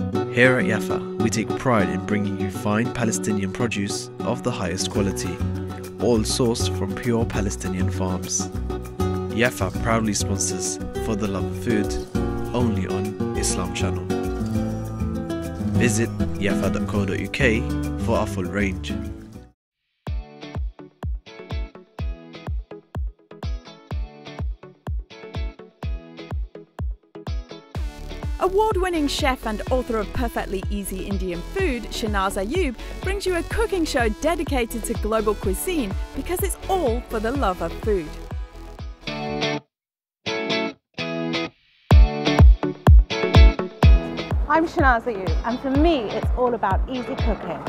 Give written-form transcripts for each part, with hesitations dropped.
Here at Yafa, we take pride in bringing you fine Palestinian produce of the highest quality, all sourced from pure Palestinian farms. Yafa proudly sponsors For the Love of Food, only on Islam Channel. Visit yafa.co.uk for our full range. Award-winning chef and author of Perfectly Easy Indian Food, Shazia brings you a cooking show dedicated to global cuisine because it's all for the love of food. I'm Shazia, and for me it's all about easy cooking.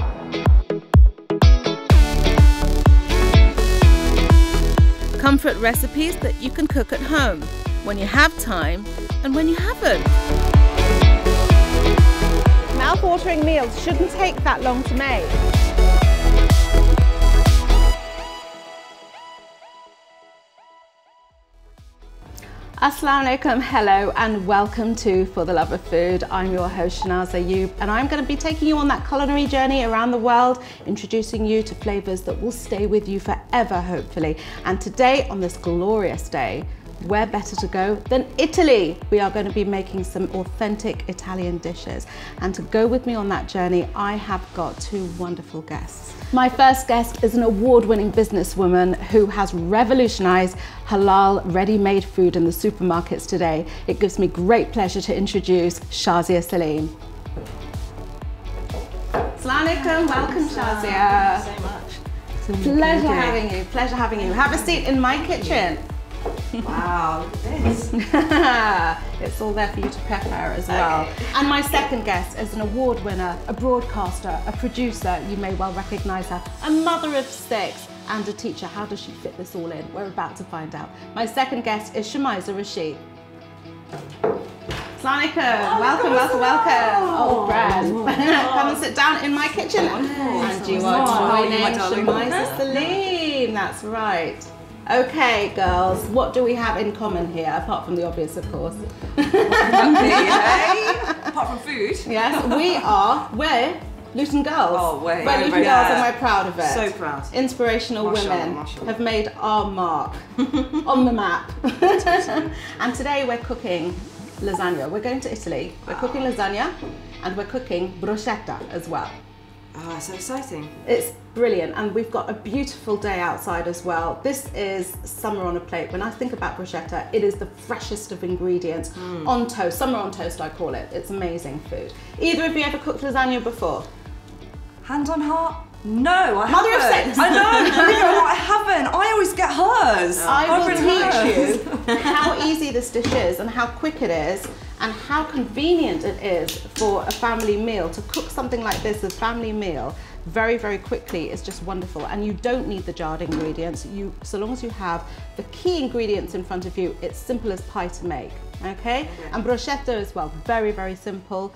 Comfort recipes that you can cook at home, when you have time and when you haven't. Mouth-watering meals shouldn't take that long to make. Assalamu alaikum, hello and welcome to For the Love of Food. I'm your host Shazia and I'm going to be taking you on that culinary journey around the world, introducing you to flavours that will stay with you forever, hopefully. And today, on this glorious day, where better to go than Italy? We are going to be making some authentic Italian dishes. And to go with me on that journey, I have got two wonderful guests. My first guest is an award-winning businesswoman who has revolutionized halal ready-made food in the supermarkets today. It gives me great pleasure to introduce Shazia Celine. Assalamu alaikum, welcome Shazia. Thank you so much. Pleasure having you, pleasure having you. Have a seat in my kitchen. Wow, look at this. It's all there for you to prepare as well. Okay. And my second guest is an award winner, a broadcaster, a producer, you may well recognise her, a mother of 6 and a teacher. How does she fit this all in? We're about to find out. My second guest is Shazia Rashid. Assalamu alaikum. Welcome, welcome, welcome. Oh, Brad. Come and sit down in my kitchen. And you are joining Shazia Celine. That's right. Okay, girls, what do we have in common here, apart from the obvious, of course? Apart from food? Yes, we're Luton girls. Oh, we're Luton girls and we're proud of it. So proud. Inspirational women have made our mark on the map. And today we're cooking lasagna. We're going to Italy. We're cooking lasagna and we're cooking bruschetta as well. Oh, so exciting. It's brilliant, and we've got a beautiful day outside as well. This is summer on a plate. When I think about bruschetta, it is the freshest of ingredients on toast. Summer on toast, I call it. It's amazing food. Either of you ever cooked lasagna before? Hand on heart? No, I haven't. Mother of 6. I know, I haven't. I always get hers. I will teach you how easy this dish is and how quick it is and how convenient it is for a family meal. To cook something like this, a family meal, very, very quickly is just wonderful. And you don't need the jarred ingredients. So long as you have the key ingredients in front of you, it's simple as pie to make, okay? And bruschetta as well, very, very simple.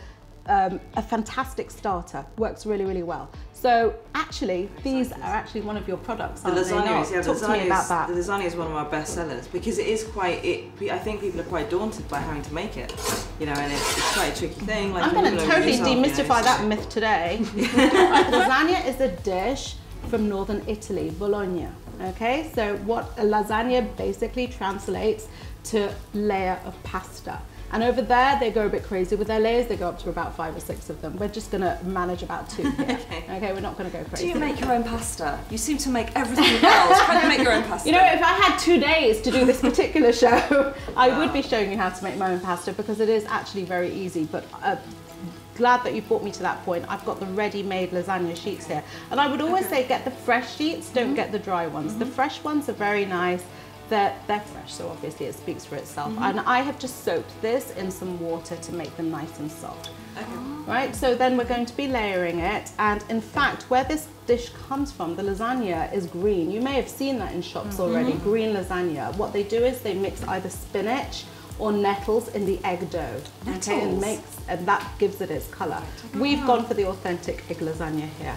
A fantastic starter, works really, really well. So actually, these are actually one of your products, aren't they? Talk to me about that. The lasagna is one of our best sellers because it is quite, I think people are quite daunted by having to make it, you know, and it's quite a tricky thing. Like, I'm going to totally demystify that myth today. Lasagna is a dish from northern Italy, Bologna, okay? So what a lasagna basically translates to layer of pasta. And over there, they go a bit crazy with their layers. They go up to about 5 or 6 of them. We're just going to manage about 2 here. Okay, we're not going to go crazy. Do you make your own pasta? You seem to make everything else. Can you make your own pasta? You know, if I had 2 days to do this particular show, I would be showing you how to make my own pasta because it is actually very easy. But glad that you brought me to that point. I've got the ready-made lasagna sheets here. And I would always say get the fresh sheets, don't get the dry ones. The fresh ones are very nice. They're fresh, so obviously it speaks for itself. And I have just soaked this in some water to make them nice and soft. Okay. Right, so then we're going to be layering it. And in fact, where this dish comes from, the lasagna is green. You may have seen that in shops already, green lasagna. What they do is they mix either spinach or nettles in the egg dough. Okay, and that gives it its colour. We've gone for the authentic egg lasagna here,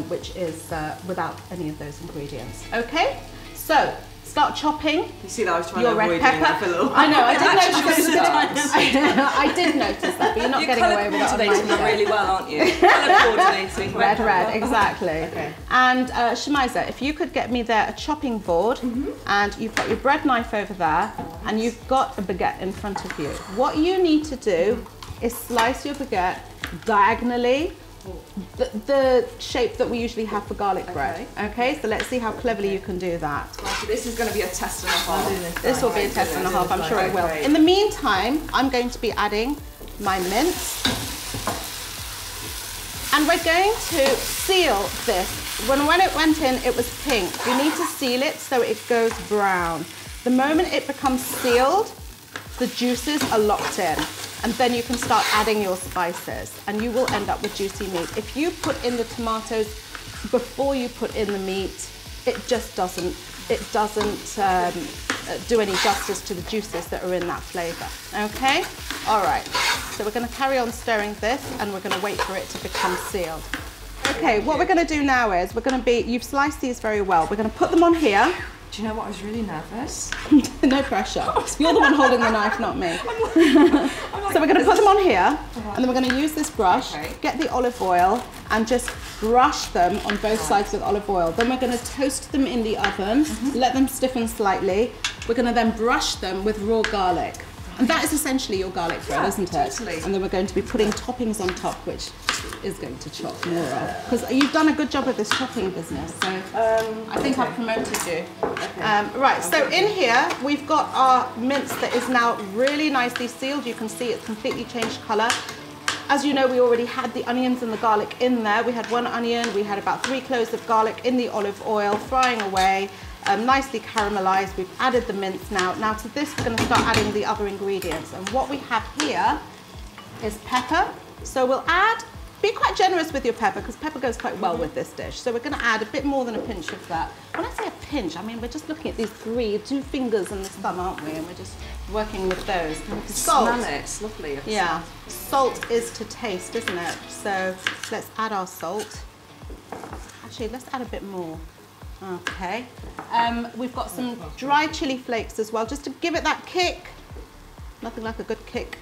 which is without any of those ingredients. Okay, so start chopping. You see that I was trying your to red avoid pepper. doing that for a little. I know, I did notice It that. I did notice that, but you're not getting away with it. You're coordinating them really well, aren't you? Colour coordinating. Red, exactly. Okay. And Shamiza, if you could get me there a chopping board, and you've got your bread knife over there, and you've got a baguette in front of you. What you need to do is slice your baguette diagonally, the shape that we usually have for garlic bread. Okay, so let's see how cleverly you can do that. So this is going to be a test and a half. This will be a test and a half, I'm sure it will. In the meantime, I'm going to be adding my mince. And we're going to seal this. When it went in, it was pink. You need to seal it so it goes brown. The moment it becomes sealed, the juices are locked in. And then you can start adding your spices and you will end up with juicy meat. If you put in the tomatoes before you put in the meat, it just doesn't do any justice to the juices that are in that flavour. Okay? All right. So we're going to carry on stirring this and we're going to wait for it to become sealed. Okay, what we're going to do now is you've sliced these very well. We're going to put them on here. Do you know what? I was really nervous. No pressure. You're the one holding the knife, not me. So we're going to put them on here, and then we're going to use this brush, get the olive oil, and just brush them on both sides with olive oil. Then we're going to toast them in the oven, let them stiffen slightly. We're going to then brush them with raw garlic. And that is essentially your garlic bread, isn't it? Totally. And then we're going to be putting toppings on top, which is going to chop more of. Because you've done a good job with this chopping business, so I think I've promoted you. Right, so in here we've got our mince that is now really nicely sealed. You can see it's completely changed colour. As you know, we already had the onions and the garlic in there. We had 1 onion, we had about 3 cloves of garlic in the olive oil, frying away. Nicely caramelized. We've added the mince now. Now to this we're going to start adding the other ingredients, and what we have here is pepper. So we'll be quite generous with your pepper because pepper goes quite well with this dish. So we're going to add a bit more than a pinch of that. When I say a pinch, I mean we're just looking at these 2 fingers and this thumb, aren't we? And we're just working with those. Salt. Smell it. It's lovely. Yeah. Salt is to taste, isn't it? So let's add our salt. Actually, let's add a bit more. Okay, we've got some dry chili flakes as well, just to give it that kick. Nothing like a good kick.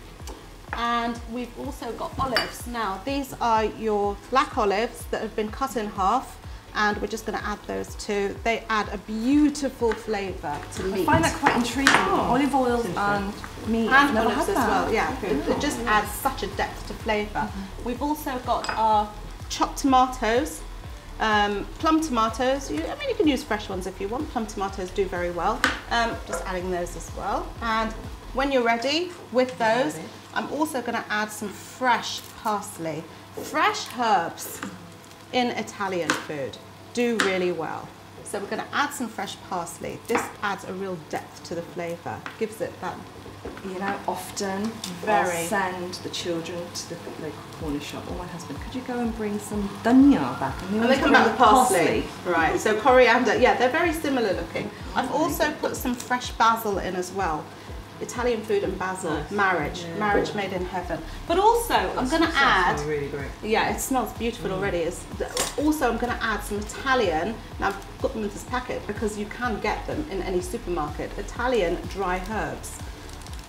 And we've also got olives. Now, these are your black olives that have been cut in half, and we're just going to add those too. They add a beautiful flavour to meat. I find that quite intriguing. Olive oil and meat. And olives as well, yeah. It just adds such a depth to flavour. We've also got our chopped tomatoes. Plum tomatoes, I mean you can use fresh ones if you want, plum tomatoes do very well. Just adding those as well. And when you're ready with those, I'm also going to add some fresh parsley. Fresh herbs in Italian food do really well. So we're going to add some fresh parsley. This adds a real depth to the flavour, gives it that. You know, often I'll send the children to the local corner shop, or my husband, could you go and bring some dhania back? And they come back with parsley. Right, so coriander, yeah, they're very similar looking. I've also put some fresh basil in as well. Italian food and basil, marriage made in heaven. But also, I'm going to add, really great. Yeah, it smells beautiful already. Also, I'm going to add some Italian, now I've got them in this packet because you can get them in any supermarket, Italian dry herbs.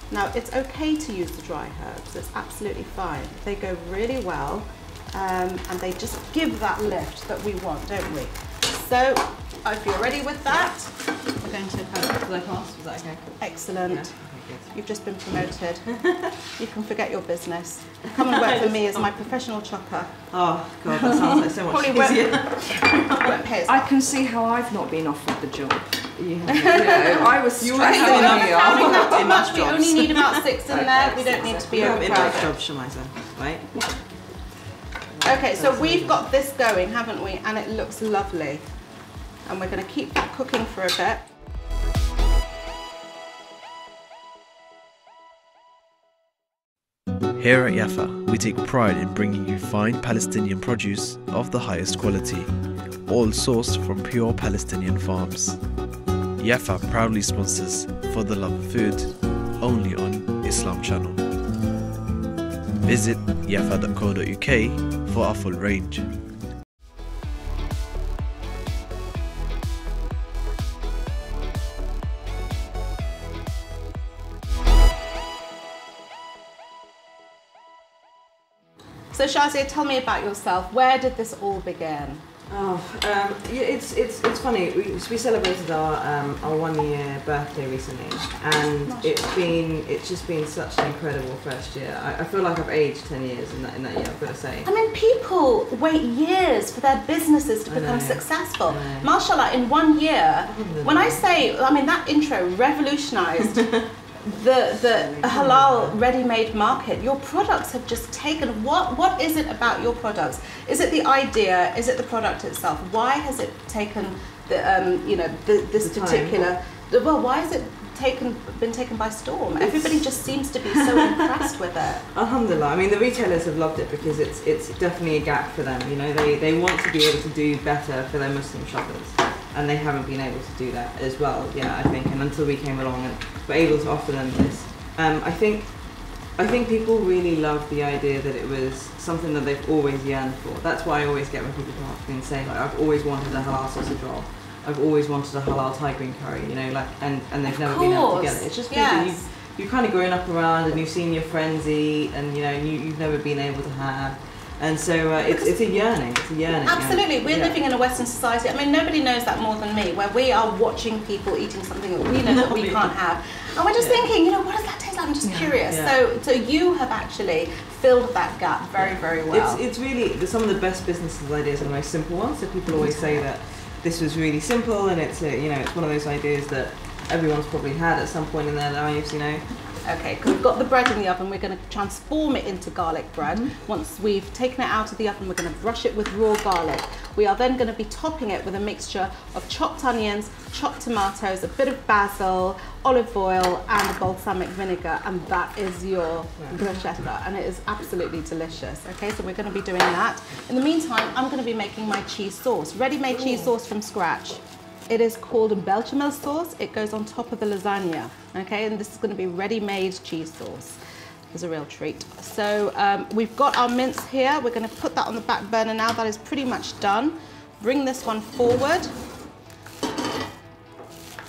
Now, it's okay to use the dry herbs, it's absolutely fine. They go really well, and they just give that lift that we want, don't we? So, if you're ready with that, we're going to Was that okay? Excellent. Yeah. You've just been promoted. You can forget your business. Come and work for me as my professional chopper. Oh God, that sounds like so much Probably easier. won't pay as I can see how I've not been offered the job. I was stressing enough. We only need about 6 in there. We don't need to be overcrowded. Jobs, Shamiza, right? Okay, so we've got this going, haven't we? And it looks lovely. And we're going to keep that cooking for a bit. Here at Yafa, we take pride in bringing you fine Palestinian produce of the highest quality, all sourced from pure Palestinian farms. Yafa proudly sponsors For the Love of Food, only on Islam Channel. Visit yafa.co.uk for our full range. So Shazia, tell me about yourself. Where did this all begin? Oh, it's funny. We celebrated our 1 year birthday recently, and it's just been such an incredible first year. I feel like I've aged 10 years in that year, I've got to say. I mean, people wait years for their businesses to become successful. Mashallah, in 1 year, when I say, I mean, that intro revolutionized the halal ready-made market. Your products have just taken, what is it about your products? Is it the idea? Is it the product itself? Why has it taken the this particular, well, why has it been taken by storm? Everybody just seems to be so impressed with it. Alhamdulillah. I mean, the retailers have loved it because it's definitely a gap for them. You know, they want to be able to do better for their Muslim shoppers, and they haven't been able to do that as well. Yeah, I think, and until we came along and were able to offer them this, I think people really love the idea that it was something that they've always yearned for. That's why I always get when people come up to me and say, like, I've always wanted a halal sausage roll. I've always wanted a halal Thai green curry, you know, like, and they've never been able to get it. It's just that you've kind of grown up around and you've seen your friends eat, and you know, you've never been able to have. And so it's a yearning. It's a yearning. Absolutely, we're living in a Western society. I mean, nobody knows that more than me, where we are watching people eating something that we know that we can't have, and we're just thinking, you know, what does that taste like? I'm just curious. Yeah. So you have actually filled that gap very, very well. It's really some of the best business ideas are the most simple ones. So people always say that this was really simple, and it's it's one of those ideas that everyone's probably had at some point in their lives, you know. Okay, because we've got the bread in the oven, we're going to transform it into garlic bread. Once we've taken it out of the oven, we're going to brush it with raw garlic. We are then going to be topping it with a mixture of chopped onions, chopped tomatoes, a bit of basil, olive oil, and balsamic vinegar, and that is your bruschetta, and it is absolutely delicious. Okay, so we're going to be doing that. In the meantime, I'm going to be making my cheese sauce, ready-made cheese sauce from scratch. It is called a Belgian Mussels sauce. It goes on top of the lasagna, okay? And this is going to be ready-made cheese sauce. It's a real treat. So we've got our mince here. We're going to put that on the back burner now. That is pretty much done. Bring this one forward.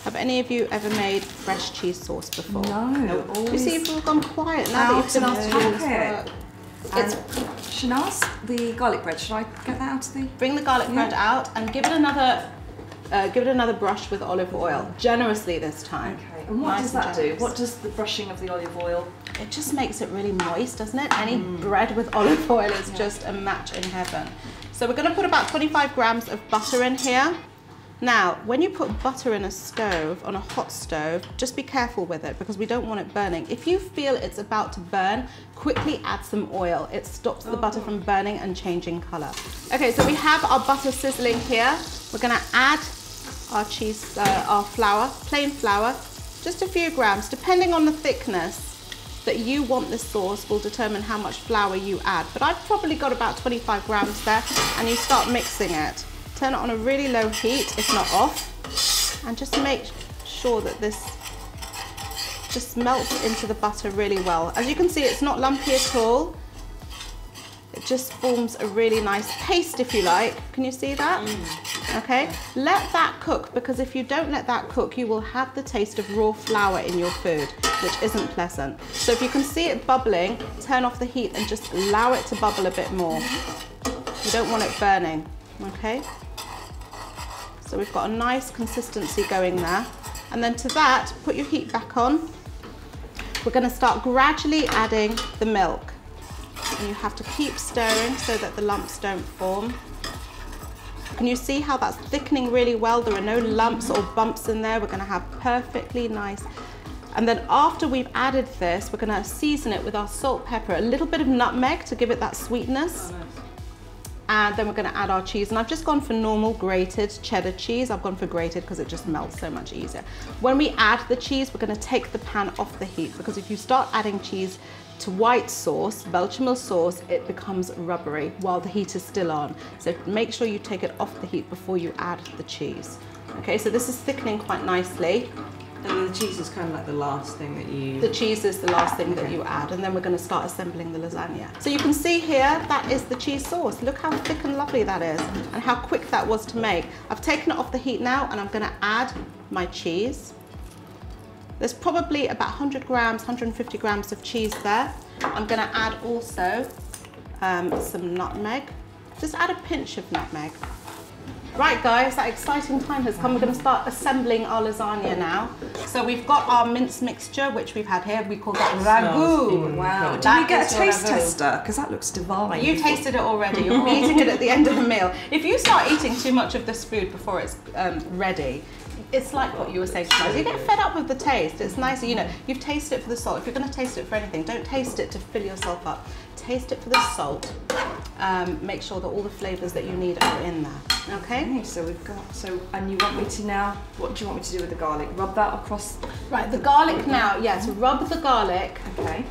Have any of you ever made fresh cheese sauce before? No. You see, people have gone quiet now that you've finished doing this work. It's Shanaz, the garlic bread. Should I get that out of the? Bring the garlic bread out and give it another brush with olive oil, generously this time. Okay, and what does that do? What does the brushing of the olive oil? It just makes it really moist, doesn't it? Any bread with olive oil is just a match in heaven. So we're going to put about 25 grams of butter in here. Now, when you put butter in a stove, on a hot stove, just be careful with it because we don't want it burning. If you feel it's about to burn, quickly add some oil. It stops the butter from burning and changing colour. Okay, so we have our butter sizzling here. We're going to add our cheese, our flour, plain flour, just a few grams, depending on the thickness that you want this sauce will determine how much flour you add. But I've probably got about 25 grams there, and you start mixing it. Turn it on a really low heat, if not off, and just make sure that this just melts into the butter really well. As you can see, it's not lumpy at all. It just forms a really nice paste, if you like. Can you see that? Okay, let that cook, because if you don't let that cook, you will have the taste of raw flour in your food, which isn't pleasant. So if you can see it bubbling, turn off the heat and just allow it to bubble a bit more. You don't want it burning, okay? So we've got a nice consistency going there. And then to that, put your heat back on. We're going to start gradually adding the milk. And you have to keep stirring so that the lumps don't form. Can you see how that's thickening really well? There are no lumps or bumps in there. We're going to have perfectly nice. And then after we've added this, we're going to season it with our salt, pepper, a little bit of nutmeg to give it that sweetness. And then we're going to add our cheese. And I've just gone for normal grated cheddar cheese. I've gone for grated because it just melts so much easier. When we add the cheese, we're going to take the pan off the heat, because if you start adding cheese to white sauce, Belgian Mussels sauce, it becomes rubbery while the heat is still on. So make sure you take it off the heat before you add the cheese. Okay, so this is thickening quite nicely. And the cheese is kind of like the last thing that you... The cheese is the last thing that you add, and then we're going to start assembling the lasagna. So you can see here, that is the cheese sauce. Look how thick and lovely that is, and how quick that was to make. I've taken it off the heat now, and I'm going to add my cheese. There's probably about 100 grams, 150 grams of cheese there. I'm going to add also some nutmeg. Just add a pinch of nutmeg. Right guys, that exciting time has come. We're going to start assembling our lasagna now. So we've got our mince mixture, which we've had here. We call that ragu. Wow. Did we get a taste tester? Because that looks divine. You tasted it already. You'll be eating it at the end of the meal. If you start eating too much of this food before it's ready, it's like what you were saying, you get fed up with the taste. It's nice, you know, you've tasted it for the salt. If you're going to taste it for anything, don't taste it to fill yourself up. Taste it for the salt. Make sure that all the flavours that you need are in there. Okay? So we've got, and you want me to now, what do you want me to do with the garlic? Rub that across? Right, the garlic now, yes, rub the garlic. Okay.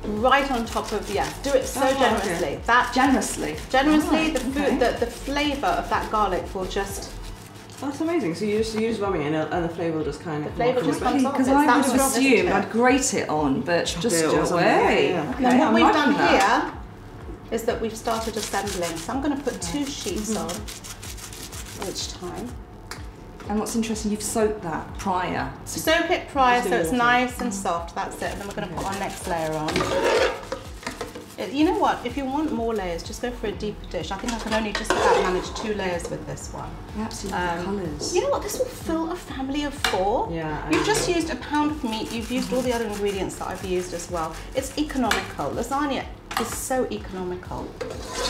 Right on top of, do it so generously. Okay. That generously, the flavour of that garlic will just. That's amazing. So you just rubbing it and the flavour will just kind of. The flavour just comes off. Because I would have assumed I'd grate it on, but just away. Yeah. Okay, now what we've done here is that we've started assembling. So I'm going to put 2 sheets on each time. And what's interesting, you've soaked that prior. Soak it prior so it's nice and soft. That's it. And then we're going to put our next layer on. You know what? If you want more layers, just go for a deeper dish. I think I can only just about manage 2 layers with this one. Absolutely, colours. You know what? This will fill a family of 4. Yeah. You've just used a pound of meat. You've used all the other ingredients that I've used as well. It's economical. Lasagna is so economical,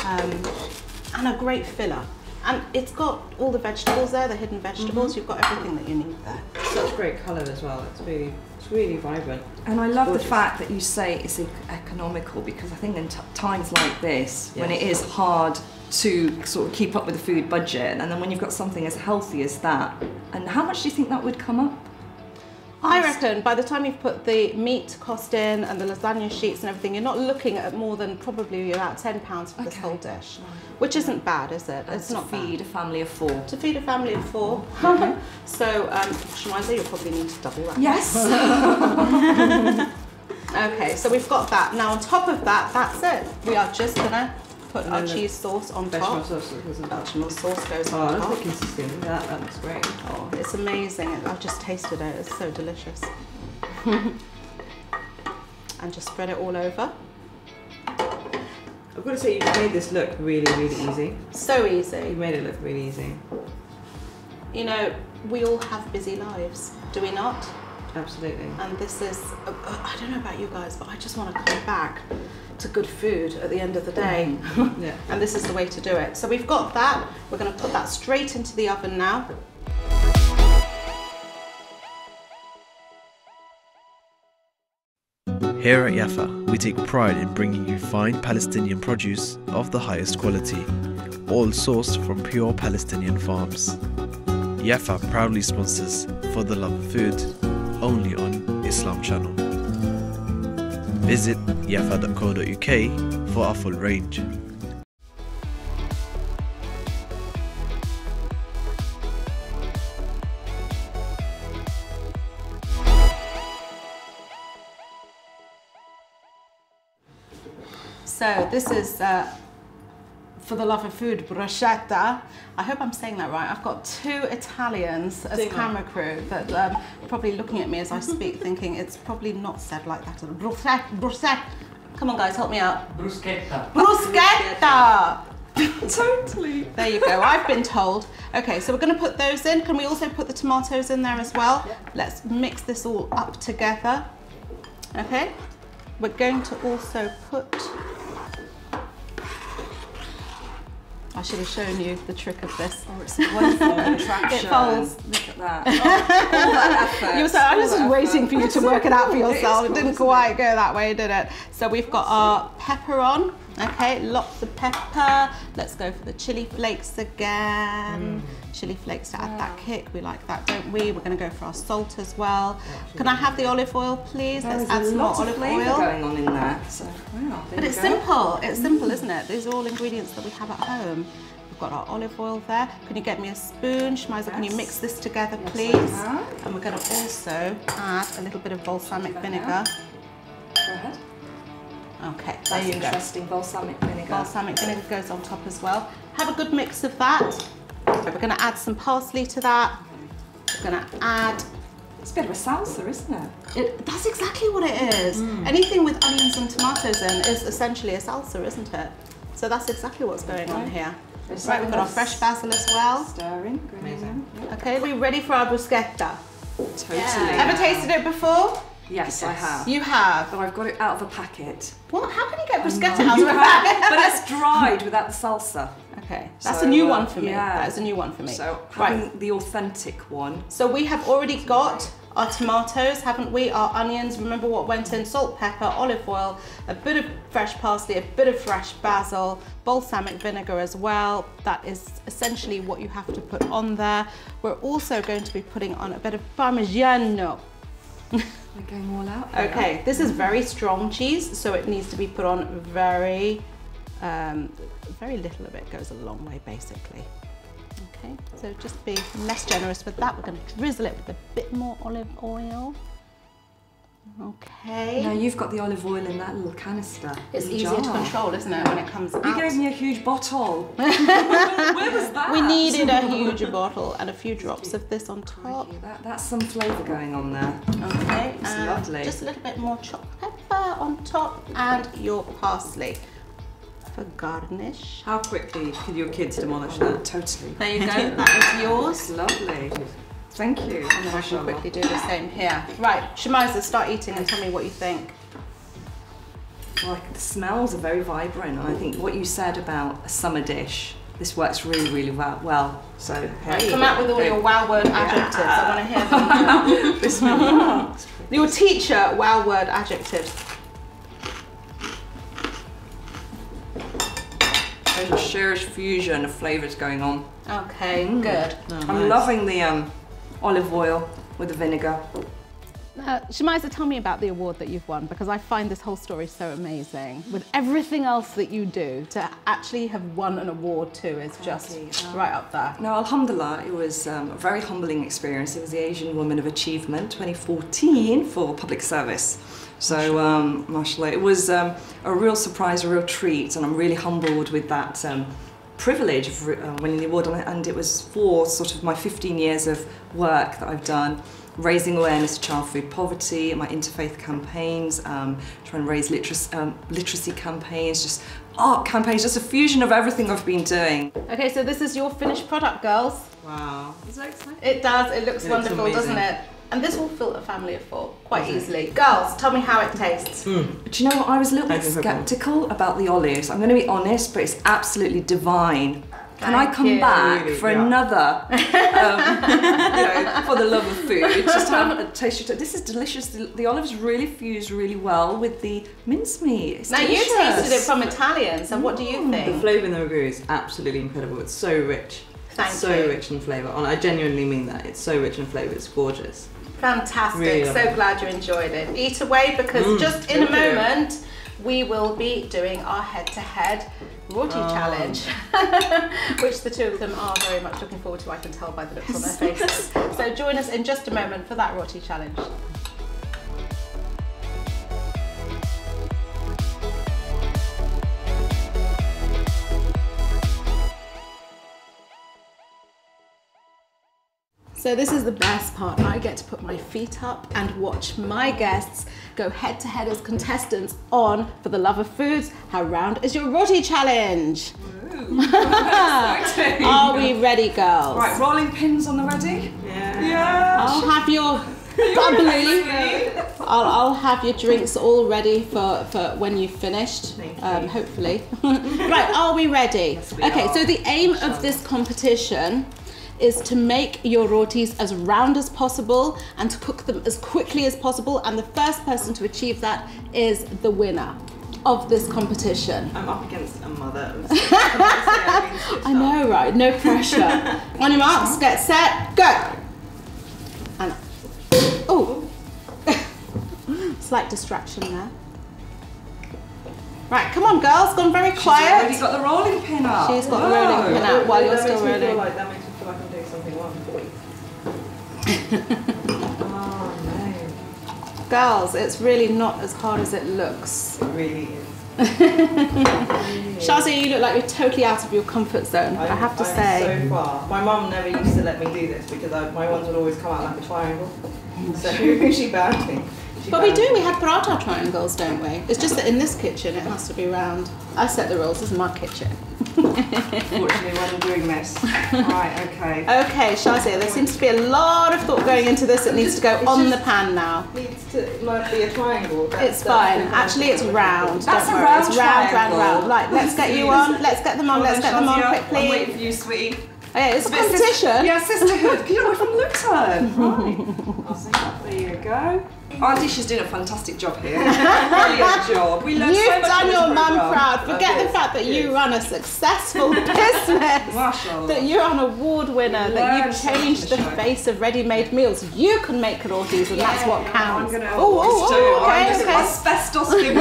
and a great filler. And it's got all the vegetables there, the hidden vegetables. You've got everything that you need there. Such great colour as well. It's really vibrant. And I love the fact that you say it's economical, because I think in times like this, when it is hard to sort of keep up with the food budget, and then when you've got something as healthy as that, and how much do you think that would come up? I reckon by the time you've put the meat cost in and the lasagna sheets and everything, you're not looking at more than probably about £10 for this whole dish, which isn't bad, is it? It's not bad. To feed a family of 4. To feed a family of 4. So, Shazia, you'll probably need to double that. Yes. Okay, so we've got that. Now on top of that, that's it. We are just gonna put our cheese sauce on top. Bechamel sauce goes on top. Oh, that's consistent. That looks great. Oh, it's amazing. I've just tasted it. It's so delicious. And just spread it all over. I've got to say, you've made this look really, really easy. So easy. You made it look really easy. You know, we all have busy lives, do we not? Absolutely. And this is, I don't know about you guys, but I just want to come back to good food at the end of the day. Yeah. And this is the way to do it. So we've got that. We're going to put that straight into the oven now. Here at Yafa, we take pride in bringing you fine Palestinian produce of the highest quality, all sourced from pure Palestinian farms. Yafa proudly sponsors For the Love of Food, only on Islam Channel. Visit yafa.co.uk for our full range. So this is For the Love of Food, bruschetta. I hope I'm saying that right. I've got 2 Italians as camera crew that are probably looking at me as I speak, thinking it's probably not said like that. Bruschetta. Come on guys, help me out. Bruschetta. Bruschetta. Totally. There you go, I've been told. Okay, so we're going to put those in. Can we also put the tomatoes in there as well? Yeah. Let's mix this all up together. Okay, we're going to also put, I should have shown you the trick of this. Oh, it's a wonderful contraction. It folds. Look at that. Oh, all that effort. I was just waiting for you to work it out for yourself. It didn't quite go that way, did it? So we've got our pepper on. Okay, lots of pepper. Let's go for the chili flakes again. Chili flakes to add that kick. We like that, don't we? We're going to go for our salt as well. Can I have the olive oil, please? Let's add some more olive oil. Going on in there. So, wow, but it's simple. It's simple, isn't it? These are all ingredients that we have at home. We've got our olive oil there. Can you get me a spoon? Shazia, can you mix this together, please? And we're going to also add a little bit of balsamic vinegar. Go ahead. Okay, there you go. Interesting, balsamic vinegar. Balsamic vinegar goes on top as well. Have a good mix of that. So we're going to add some parsley to that. We're going to add... It's a bit of a salsa, isn't it? That's exactly what it is. Anything with onions and tomatoes in is essentially a salsa, isn't it? So that's exactly what's going on here. This Right, we've got our fresh basil as well. Stirring. Amazing. Okay, we're ready for our bruschetta. Totally. Ever tasted it before? Yes, I have. You have. But I've got it out of a packet. What? How can you get bruschetta out of a bag? But it's dried without the salsa. Okay, that's So, a new one for me. yeah. That is a new one for me. So Right. having the authentic one. So we have already got our tomatoes, haven't we? Our onions, remember what went in? Salt, pepper, olive oil, a bit of fresh parsley, a bit of fresh basil, balsamic vinegar as well. That is essentially what you have to put on there. We're also going to be putting on a bit of Parmigiano. We're going all out here. Okay, this is very strong cheese, so it needs to be put on very little of it goes a long way, basically. Okay, so just be less generous with that. We're going to drizzle it with a bit more olive oil. Okay. Now you've got the olive oil in that little canister. It's little easier to jar. control, isn't it, when it comes out? You gave me a huge bottle. Where was that? We needed a huge bottle and a few drops of this on top. Crikey, that's some flavour going on there. Okay, It's and lovely. just a little bit more chopped pepper on top and your parsley for garnish. How quickly could your kids demolish that? Totally. There you go, that is yours. Lovely. Thank you. And then I shall quickly do the same here. Right, Shamiza, start eating and tell me what you think. Like the smells are very vibrant, and I think what you said about a summer dish, this works really, really well. So hey, Come out with all your wow word adjectives. I want to hear them. Bismillah. Your teacher wow word adjectives. There's a sheerish fusion of flavours going on. Okay, good. I'm loving the olive oil with the vinegar. Shamiza, tell me about the award that you've won, because I find this whole story so amazing. With everything else that you do, to actually have won an award too is just right up there. No, alhamdulillah, it was a very humbling experience. It was the Asian Woman of Achievement 2014 for public service. So, mashallah, it was a real surprise, a real treat, and I'm really humbled with that privilege of winning the award. And it was for sort of my 15 years of work that I've done, raising awareness of child food poverty, my interfaith campaigns, trying to raise literacy campaigns, just art campaigns, just a fusion of everything I've been doing. Okay, so this is your finished product, girls. Wow. Is that exciting? It does, it looks wonderful, amazing. doesn't it? And this will fill a family of 4 quite easily. Girls, tell me how it tastes. But you know what, I was a little bit sceptical about the olives. I'm going to be honest, but it's absolutely divine. Can I come back Really, for yeah. another, you know, for the love of food, just to have a taste of it. This is delicious. The olives really fuse really well with the mincemeat. It's Now you delicious. tasted it from Italian, so what do you The think? flavour in the ragu is absolutely incredible. It's so rich. Thank so you. rich in flavour. And I genuinely mean that. It's so rich in flavour. It's gorgeous. Fantastic, Really so lovely. glad you enjoyed it. Eat away, because just in a moment we will be doing our head-to-head roti challenge, which the 2 of them are very much looking forward to, I can tell by the looks on their faces. So join us in just a moment for that roti challenge. So this is the best part. I get to put my feet up and watch my guests go head to head as contestants on For the Love of Foods. How round is your roti challenge? Are we ready, girls? Right, rolling pins on the ready? Yeah. I'll have your bubbly. I'll have your drinks all ready for when you've finished, hopefully. Right, are we ready? Okay, so the aim of this competition is to make your rotis as round as possible and to cook them as quickly as possible, and the first person to achieve that is the winner of this competition. I'm up against a mother. I know, right? No pressure. On your marks, get set, go! And oh, slight distraction there. Right, come on, girls. Gone very quiet. Already got the rolling pin up. She's got the rolling pin out while you're still rolling. That makes me feel like I'm doing something wrong. Oh no. Girls, it's really not as hard as it looks. It really is. Shazia, you look like you're totally out of your comfort zone, I have to say. So far. My mum never used to let me do this because my ones would always come out like a triangle. So she banned me. But we do, we have paratha triangles, don't we? It's just that in this kitchen it has to be round. I set the rules, this is my kitchen. Unfortunately, when I'm doing this. Right, okay. Okay, Shazia, there seems to be a lot of thought going into this that needs to go on the pan now. It might be a triangle. It's fine. Actually, it's round. That's Don't a worry. round It's round, triangle. round. Right, let's get you on. Let's get them on. Let's get them on I'm quickly. waiting for you, sweetie. Okay, it's a competition. Yeah, sisterhood. Because you're from Luton. Right. There you go. Our dish is doing a fantastic job here. Brilliant job. We learned so You've much done from this your mum programme. proud. Forget the fact that you run a successful business. Mashallah. That you're an award winner. That Learn you've so changed much the from the show. face of ready-made meals. You can make rotis, and that's what counts. I'm gonna okay. asbestos fingers.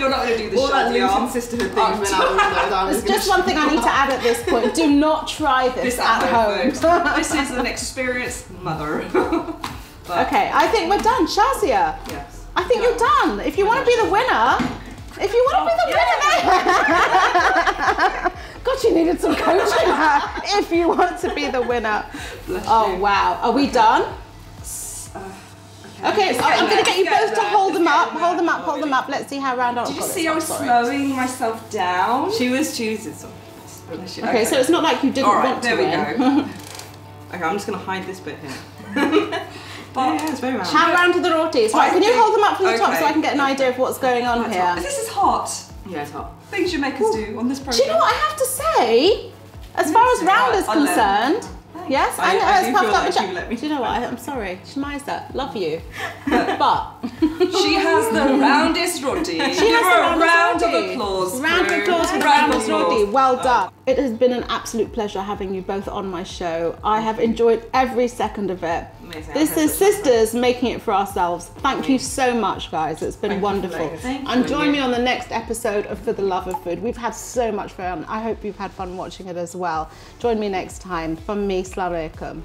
You're not going to do the All that Shazia. Luton sisterhood thing went out the window. There's just one thing I need to add at this point. Do not try this at home. folks. This is an experienced mother. But, Okay, I think we're done. Shazia, yes. I think you're done. If you want to be the winner, God, you needed some coaching. If you want to be the winner. Oh, wow. Are we done? Okay, so I'm going to get you both to hold them up. Hold them up, hold them up. Let's see how round I'll Did you got see this. I was Sorry. slowing myself down? She was choosing some. Okay, so it's not like you didn't All right, want to there we win. go. Okay, I'm just gonna hide this bit here. Yeah, it's very round. How round are the rotis? Right, can you hold them up from the top Okay. so I can get an idea of what's going on here? This is hot. Yeah, it's hot. Things you make us do on this program. Do you know what I have to say? As far as round is I love concerned, yes, I and do it's feel puffed up. like with you let me- Do you know what? I'm sorry, Shmiza, love you, but She has the roundest roti. she Give has her the a round roundest of roti. applause. Round of crew. applause for the Round of roundest roti. applause. Well done. It has been an absolute pleasure having you both on my show. I have enjoyed every second of it. Amazing. This is sisters making it for ourselves. Thank you so much, guys. It's been wonderful. And join me on the next episode of For the Love of Food. We've had so much fun. I hope you've had fun watching it as well. Join me next time. From me, Assalamu alaikum.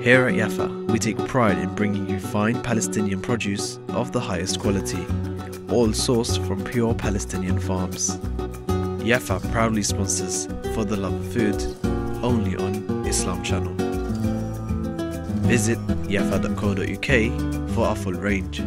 Here at Yafa, we take pride in bringing you fine Palestinian produce of the highest quality, all sourced from pure Palestinian farms. Yafa proudly sponsors For the Love of Food, only on Islam Channel. Visit yafa.co.uk for our full range.